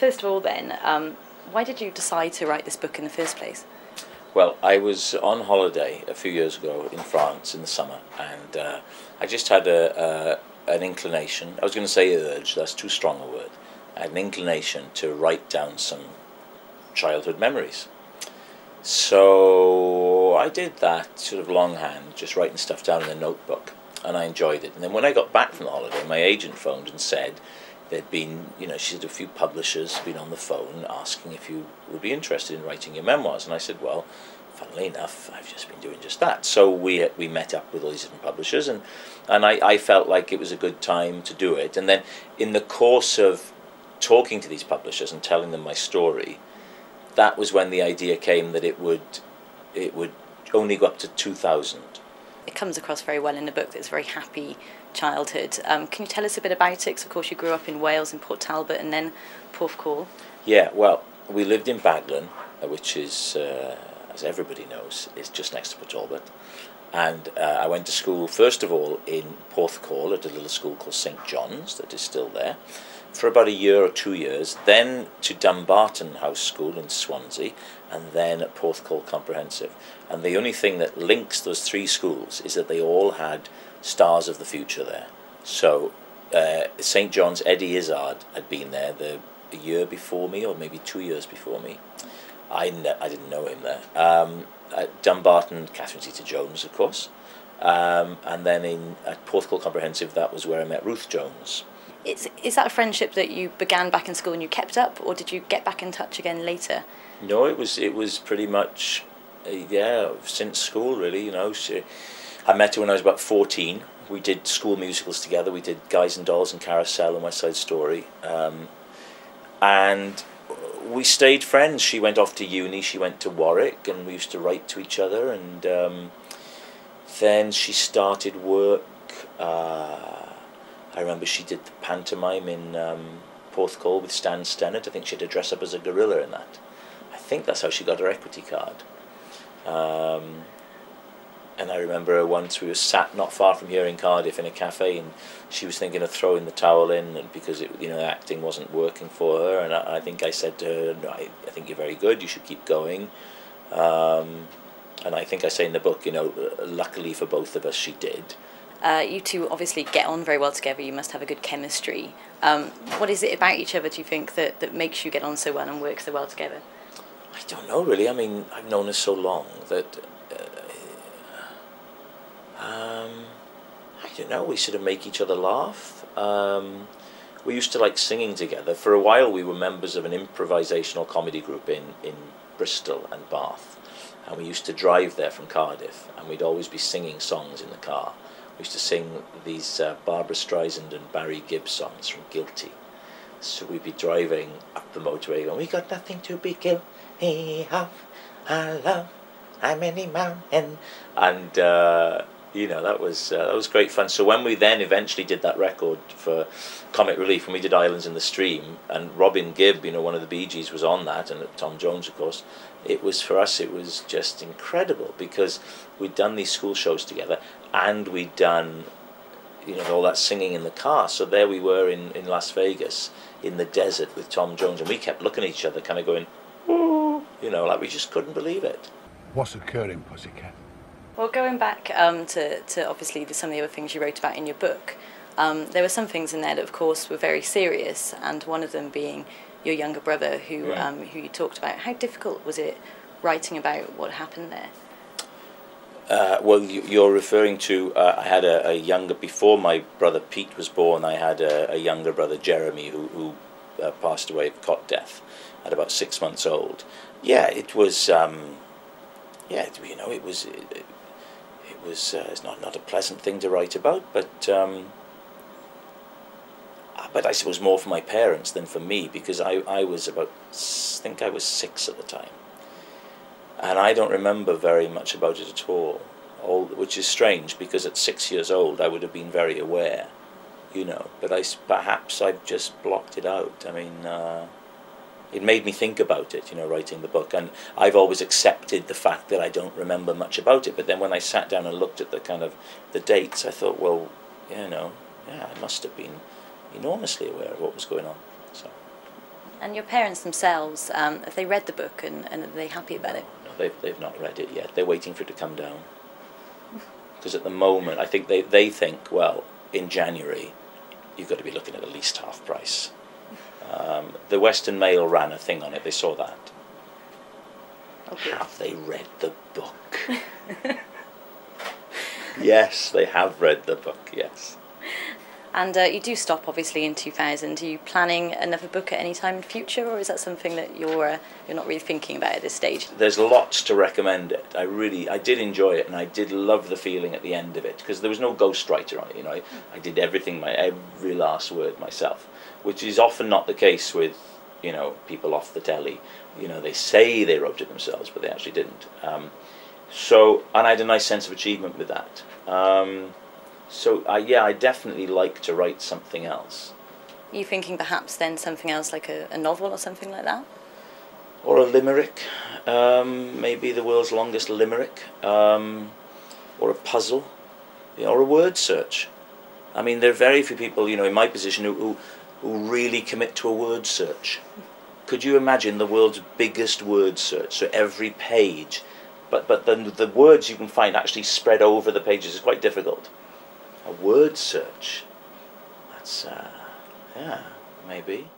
First of all then, why did you decide to write this book in the first place? Well, I was on holiday a few years ago in France in the summer, and I just had an inclination. I was going to say urge, that's too strong a word. I had an inclination to write down some childhood memories. So I did that sort of longhand, just writing stuff down in a notebook, and I enjoyed it. And then when I got back from the holiday, my agent phoned and said there'd been, she said a few publishers been on the phone asking if you would be interested in writing your memoirs. And I said, well, funnily enough, I've just been doing just that. So we met up with all these different publishers, and I felt like it was a good time to do it. And then in the course of talking to these publishers and telling them my story, that was when the idea came that it would only go up to 2,000. It comes across very well in the book that it's a very happy childhood. Can you tell us a bit about it? Because of course you grew up in Wales, in Port Talbot, and then Porthcawl. Yeah, well, we lived in Baglan, which is, as everybody knows, is just next to Port Talbot. And I went to school, first of all, in Porthcawl at a little school called St John's that is still there, for about a year or 2 years, then to Dumbarton House School in Swansea, and then at Porthcawl Comprehensive. And the only thing that links those three schools is that they all had stars of the future there. So St John's, Eddie Izzard had been there a year before me, or maybe 2 years before me. I didn't know him there. At Dumbarton, Catherine Zeta-Jones, of course. And then at Porthcawl Comprehensive, that was where I met Ruth Jones. Is that a friendship that you began back in school and you kept up, or did you get back in touch again later? No, it was pretty much, since school really. I met her when I was about 14. We did school musicals together. We did Guys and Dolls and Carousel and West Side Story, and we stayed friends. She went off to uni. She went to Warwick, and we used to write to each other. And then she started work. I remember she did the pantomime in Porthcawl with Stan Stennett. I think she had to dress up as a gorilla in that. I think that's how she got her equity card. And I remember once we were sat not far from here in Cardiff in a cafe, and she was thinking of throwing the towel in, and because acting wasn't working for her. And I think I said to her, no, I think you're very good. You should keep going. And I think I say in the book, luckily for both of us, she did. You two obviously get on very well together. You must have a good chemistry. What is it about each other, do you think, that makes you get on so well and work so well together? I don't know, really. I mean, I've known her so long that I don't know. We sort of make each other laugh. We used to like singing together. For a while, we were members of an improvisational comedy group in Bristol and Bath, and we used to drive there from Cardiff, and we'd always be singing songs in the car. We used to sing these Barbra Streisand and Barry Gibb songs from Guilty. So we'd be driving up the motorway going, we got nothing to be guilty of, I love, I'm any mountain. And, that was great fun. So when we then eventually did that record for Comic Relief, when we did Islands in the Stream, and Robin Gibb, one of the Bee Gees, was on that, and Tom Jones, of course, for us, it was just incredible, because we'd done these school shows together, and we'd done, all that singing in the car. So there we were in Las Vegas, in the desert with Tom Jones, and we kept looking at each other, kind of going, ooh, like we just couldn't believe it. What's occurring, Pussycat? Well, going back to obviously some of the other things you wrote about in your book, there were some things in there that, of course, were very serious, and one of them being your younger brother, who you talked about. How difficult was it writing about what happened there? Well, you're referring to, I had a younger, before my brother Pete was born, I had a younger brother, Jeremy, who passed away of cot death at about 6 months old. Yeah, it was, it's not a pleasant thing to write about, but I suppose more for my parents than for me, because I was I think I was 6 at the time. And I don't remember very much about it at all, which is strange, because at 6 years old I would have been very aware, but perhaps I've just blocked it out. I mean, it made me think about it, writing the book, and I've always accepted the fact that I don't remember much about it, but then when I sat down and looked at the dates, I thought, well, I must have been enormously aware of what was going on. So. And your parents themselves, have they read the book and are they happy about it? No, they've not read it yet. They're waiting for it to come down. Because at the moment, I think they think, well, in January, you've got to be looking at least half price. The Western Mail ran a thing on it. They saw that. Okay. Have they read the book? Yes, they have read the book, yes. And you do stop, obviously, in 2000. Are you planning another book at any time in the future, or is that something that you're not really thinking about at this stage? There's lots to recommend it. I did enjoy it, and I did love the feeling at the end of it, because there was no ghostwriter on it. You know, I did everything, every last word myself, which is often not the case with, you know, people off the telly. You know, they say they wrote it themselves, but they actually didn't. And I had a nice sense of achievement with that. Yeah, I definitely like to write something else. Are you thinking perhaps then something else, like a novel or something like that? Or a limerick, maybe the world's longest limerick, or a puzzle, you know, or a word search. I mean, there are very few people, you know, in my position who really commit to a word search. Could you imagine the world's biggest word search? So every page, but then the words you can find actually spread over the pages is quite difficult. A word search. That's, yeah, maybe.